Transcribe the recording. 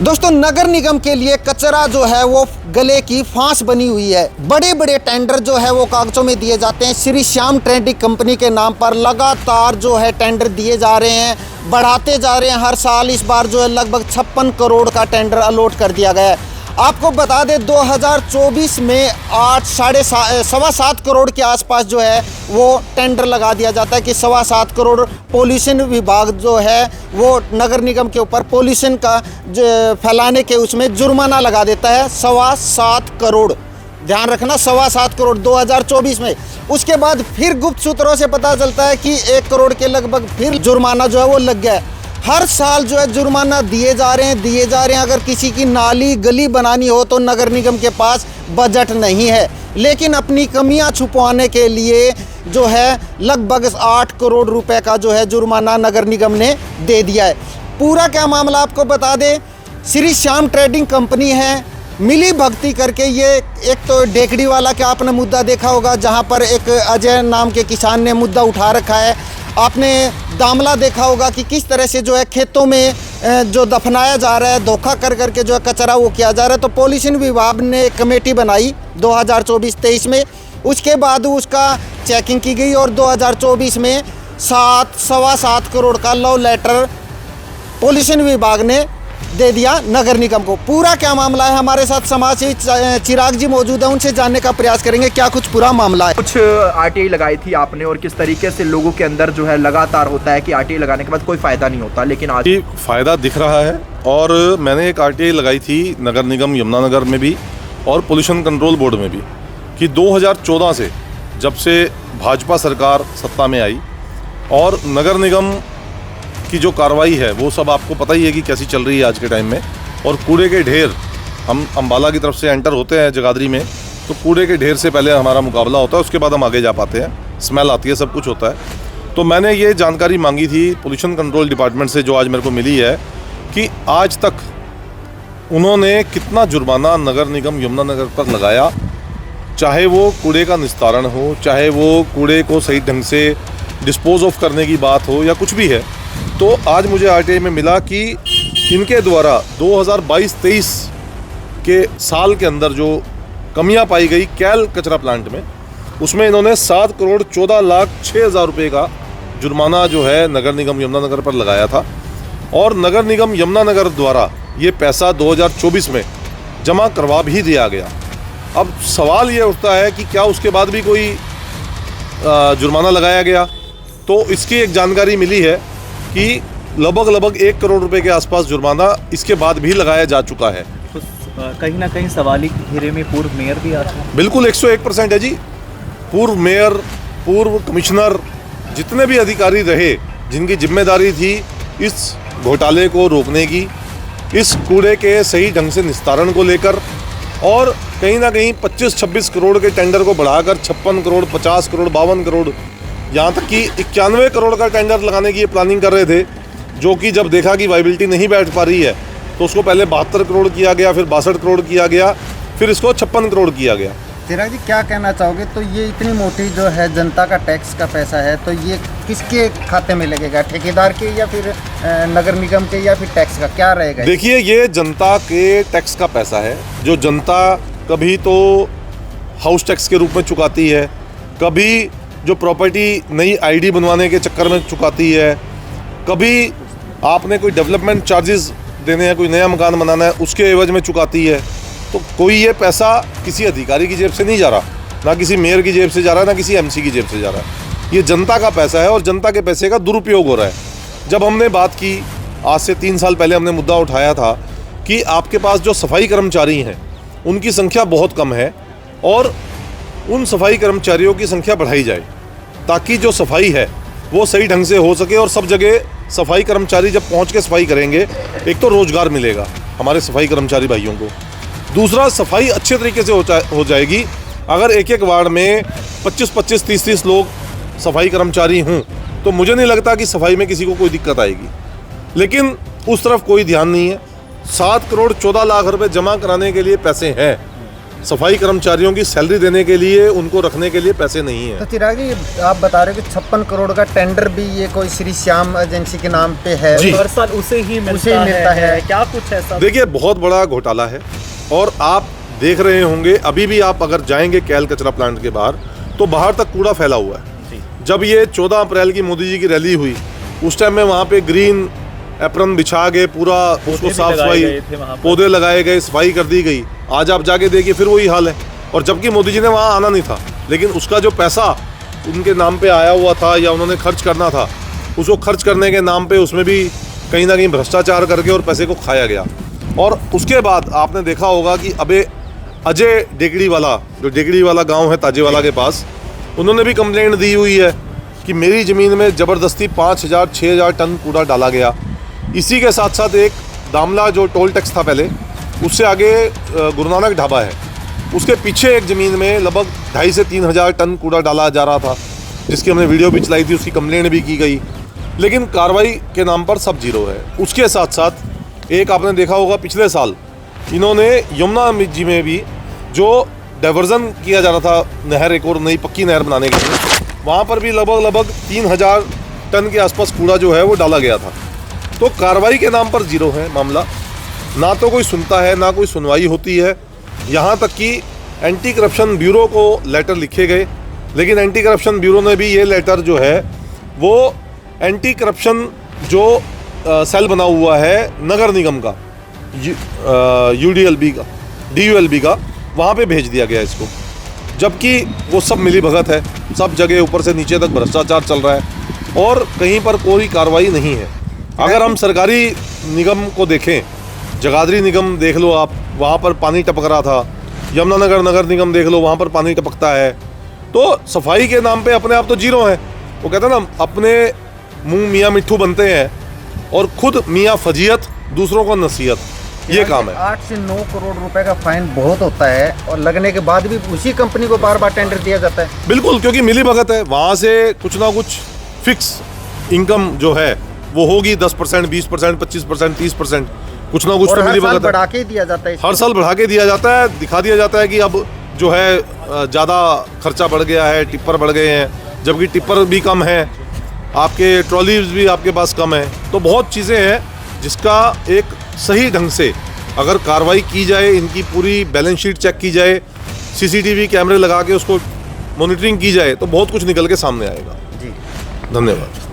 दोस्तों, नगर निगम के लिए कचरा जो है वो गले की फांस बनी हुई है। बड़े बड़े टेंडर जो है वो कागजों में दिए जाते हैं। श्री श्याम ट्रेडिंग कंपनी के नाम पर लगातार जो है टेंडर दिए जा रहे हैं, बढ़ाते जा रहे हैं। हर साल इस बार जो है लगभग 56 करोड़ का टेंडर अलॉट कर दिया गया है। आपको बता दें 2024 में 7.25 करोड़ के आसपास जो है वो टेंडर लगा दिया जाता है कि 7.25 करोड़ पॉल्यूशन विभाग जो है वो नगर निगम के ऊपर पॉल्यूशन का फैलाने के उसमें जुर्माना लगा देता है 7.25 करोड़। ध्यान रखना, 7.25 करोड़ 2024 में। उसके बाद फिर गुप्त सूत्रों से पता चलता है कि 1 करोड़ के लगभग फिर जुर्माना जो है वो लग गया है। हर साल जो है जुर्माना दिए जा रहे हैं। अगर किसी की नाली गली बनानी हो तो नगर निगम के पास बजट नहीं है, लेकिन अपनी कमियां छुपवाने के लिए जो है लगभग 8 करोड़ रुपए का जो है जुर्माना नगर निगम ने दे दिया है। पूरा क्या मामला आपको बता दें, श्री श्याम ट्रेडिंग कंपनी है, मिली भक्ति करके ये एक तो डेकड़ी वाला का आपने मुद्दा देखा होगा, जहां पर एक अजय नाम के किसान ने मुद्दा उठा रखा है। आपने दामला देखा होगा कि किस तरह से जो है खेतों में जो दफनाया जा रहा है, धोखा कर करके जो है कचरा वो किया जा रहा है। तो पॉल्यूशन विभाग ने कमेटी बनाई 2024-23 में। उसके बाद उसका चेकिंग की गई और 2024 में 7.25 करोड़ का लव लेटर पॉल्यूशन विभाग ने दे दिया नगर निगम को। पूरा क्या मामला है, हमारे साथ समाज सेवी चिराग जी मौजूद है, उनसे जानने का प्रयास करेंगे क्या कुछ पूरा मामला है। कुछ आरटीआई लगाई थी आपने और किस तरीके से लोगों के अंदर जो है लगातार होता है कि आरटीआई लगाने के बाद कोई फायदा नहीं होता, लेकिन आज फायदा दिख रहा है। और मैंने एक आरटीआई लगाई थी नगर निगम यमुनानगर में भी और पोल्यूशन कंट्रोल बोर्ड में भी कि 2014 से जब से भाजपा सरकार सत्ता में आई और नगर निगम की जो कार्रवाई है वो सब आपको पता ही है कि कैसी चल रही है आज के टाइम में। और कूड़े के ढेर, हम अम्बाला की तरफ से एंटर होते हैं जगाधरी में तो कूड़े के ढेर से पहले हमारा मुकाबला होता है, उसके बाद हम आगे जा पाते हैं। स्मेल आती है, सब कुछ होता है। तो मैंने ये जानकारी मांगी थी पोल्यूशन कंट्रोल डिपार्टमेंट से, जो आज मेरे को मिली है कि आज तक उन्होंने कितना जुर्माना नगर निगम यमुनानगर पर लगाया, चाहे वो कूड़े का निस्तारण हो, चाहे वो कूड़े को सही ढंग से डिस्पोज ऑफ करने की बात हो या कुछ भी है। तो आज मुझे आरटीआई में मिला कि इनके द्वारा 2022-23 के साल के अंदर जो कमियां पाई गई कैल कचरा प्लांट में, उसमें इन्होंने 7,14,06,000 रुपये का जुर्माना जो है नगर निगम यमुनानगर पर लगाया था। और नगर निगम यमुनानगर द्वारा ये पैसा 2024 में जमा करवा भी दिया गया। अब सवाल ये उठता है कि क्या उसके बाद भी कोई जुर्माना लगाया गया? तो इसकी एक जानकारी मिली है कि लगभग 1 करोड़ रुपए के आसपास जुर्माना इसके बाद भी लगाया जा चुका है। तो कहीं ना कहीं सवाल ही घेरे में पूर्व मेयर भी आता है। बिल्कुल 101% है जी। पूर्व मेयर, पूर्व कमिश्नर, जितने भी अधिकारी रहे जिनकी जिम्मेदारी थी इस घोटाले को रोकने की, इस कूड़े के सही ढंग से निस्तारण को लेकर, और कहीं ना कहीं 25-26 करोड़ के टेंडर को बढ़ाकर 56 करोड़, 50 करोड़, 52 करोड़, यहाँ तक कि 91 करोड़ का टेंडर लगाने की ये प्लानिंग कर रहे थे, जो कि जब देखा कि वाइबिलिटी नहीं बैठ पा रही है तो उसको पहले 72 करोड़ किया गया, फिर 62 करोड़ किया गया, फिर इसको 56 करोड़ किया गया। चिराग जी, क्या कहना चाहोगे? तो ये इतनी मोटी जो है जनता का टैक्स का पैसा है, तो ये किसके खाते में लगेगा? ठेकेदार के या फिर नगर निगम के या फिर टैक्स का क्या रहेगा? देखिए, ये जनता के टैक्स का पैसा है जो जनता कभी तो हाउस टैक्स के रूप में चुकाती है, कभी जो प्रॉपर्टी नई आईडी बनवाने के चक्कर में चुकाती है, कभी आपने कोई डेवलपमेंट चार्जेस देने हैं, कोई नया मकान बनाना है उसके एवज में चुकाती है। तो कोई ये पैसा किसी अधिकारी की जेब से नहीं जा रहा, ना किसी मेयर की जेब से जा रहा है, ना किसी एमसी की जेब से जा रहा है। ये जनता का पैसा है और जनता के पैसे का दुरुपयोग हो रहा है। जब हमने बात की, आज से 3 साल पहले हमने मुद्दा उठाया था कि आपके पास जो सफाई कर्मचारी हैं उनकी संख्या बहुत कम है और उन सफाई कर्मचारियों की संख्या बढ़ाई जाए ताकि जो सफाई है वो सही ढंग से हो सके। और सब जगह सफाई कर्मचारी जब पहुंच के सफाई करेंगे, एक तो रोजगार मिलेगा हमारे सफाई कर्मचारी भाइयों को, दूसरा सफाई अच्छे तरीके से हो जाएगी। अगर एक वार्ड में 25-25, 30-30 लोग सफाई कर्मचारी हों तो मुझे नहीं लगता कि सफाई में किसी को कोई दिक्कत आएगी, लेकिन उस तरफ कोई ध्यान नहीं है। 7 करोड़ 14 लाख रुपए जमा कराने के लिए पैसे हैं सफाई कर्मचारियों की सैलरी देने के लिए, उनको रखने के लिए पैसे नहीं है। तो चिराग जी, आप बता रहे हो कि 56 करोड़ का टेंडर भी ये कोई श्री श्याम एजेंसी के नाम पे है। जी। हर साल उसे ही मिलता है। क्या कुछ ऐसा? देखिए, बहुत बड़ा घोटाला है और आप देख रहे होंगे, अभी भी आप अगर जाएंगे कैल कचरा प्लांट के बाहर तो बाहर तक कूड़ा फैला हुआ है। जब ये 14 अप्रैल की मोदी जी की रैली हुई, उस टाइम में वहाँ पे ग्रीन एप्रन बिछा के पूरा उसको साफ सफाई, पौधे लगाए गए, सफाई कर दी गई। आज आप जाके देखिए फिर वही हाल है। और जबकि मोदी जी ने वहाँ आना नहीं था, लेकिन उसका जो पैसा उनके नाम पे आया हुआ था या उन्होंने खर्च करना था, उसको खर्च करने के नाम पे उसमें भी कहीं ना कहीं भ्रष्टाचार करके और पैसे को खाया गया। और उसके बाद आपने देखा होगा कि अबे अजय डेगड़ीवाला, जो डेगड़ीवाला गाँव है ताजेवाला के पास, उन्होंने भी कंप्लेंट दी हुई है कि मेरी ज़मीन में ज़बरदस्ती 5,000-6,000 टन कूड़ा डाला गया। इसी के साथ साथ एक दामला जो टोल टैक्स था पहले, उससे आगे गुरु नानक ढाबा है, उसके पीछे एक ज़मीन में लगभग 2,500 से 3,000 टन कूड़ा डाला जा रहा था, जिसकी हमने वीडियो भी चलाई थी, उसकी कंप्लेंट भी की गई, लेकिन कार्रवाई के नाम पर सब जीरो है। उसके साथ साथ एक आपने देखा होगा पिछले साल इन्होंने यमुना जी में भी जो डाइवर्जन किया जा रहा था, नहर, एक और नई पक्की नहर बनाने के लिए, वहाँ पर भी लगभग 3,000 टन के आसपास कूड़ा जो है वो डाला गया था। तो कार्रवाई के नाम पर जीरो है मामला, ना तो कोई सुनता है, ना कोई सुनवाई होती है। यहाँ तक कि एंटी करप्शन ब्यूरो को लेटर लिखे गए, लेकिन एंटी करप्शन ब्यूरो ने भी ये लेटर जो है वो एंटी करप्शन जो सेल बना हुआ है नगर निगम का, UDLB का, DULB का, वहाँ पे भेज दिया गया इसको, जबकि वो सब मिली भगत है, सब जगह ऊपर से नीचे तक भ्रष्टाचार चल रहा है और कहीं पर कोई कार्रवाई नहीं है। अगर हम सरकारी निगम को देखें, जगाधरी निगम देख लो आप, वहाँ पर पानी टपक रहा था, यमुनानगर नगर निगम देख लो, वहाँ पर पानी टपकता है। तो सफाई के नाम पे अपने आप तो जीरो है। वो कहते हैं ना, अपने मुंह मियाँ मिट्ठू बनते हैं और खुद मियाँ फजीयत, दूसरों को नसीहत, ये काम है। 8 से 9 करोड़ रुपए का फाइन बहुत होता है और लगने के बाद भी उसी कंपनी को बार बार टेंडर दिया जाता है। बिल्कुल, क्योंकि मिली भगत है, वहाँ से कुछ ना कुछ फिक्स इनकम जो है वो होगी, 10%, 20%, 25%, 30%, कुछ ना कुछ तो मिली भगत है। बढ़ा के दिया जाता है, हर साल बढ़ा के दिया जाता है, दिखा दिया जाता है कि अब जो है ज़्यादा खर्चा बढ़ गया है, टिप्पर बढ़ गए हैं, जबकि टिप्पर भी कम है, आपके ट्रॉलीज भी आपके पास कम है। तो बहुत चीज़ें हैं जिसका एक सही ढंग से अगर कार्रवाई की जाए, इनकी पूरी बैलेंस शीट चेक की जाए, CCTV कैमरे लगा के उसको मॉनिटरिंग की जाए, तो बहुत कुछ निकल के सामने आएगा। जी, धन्यवाद।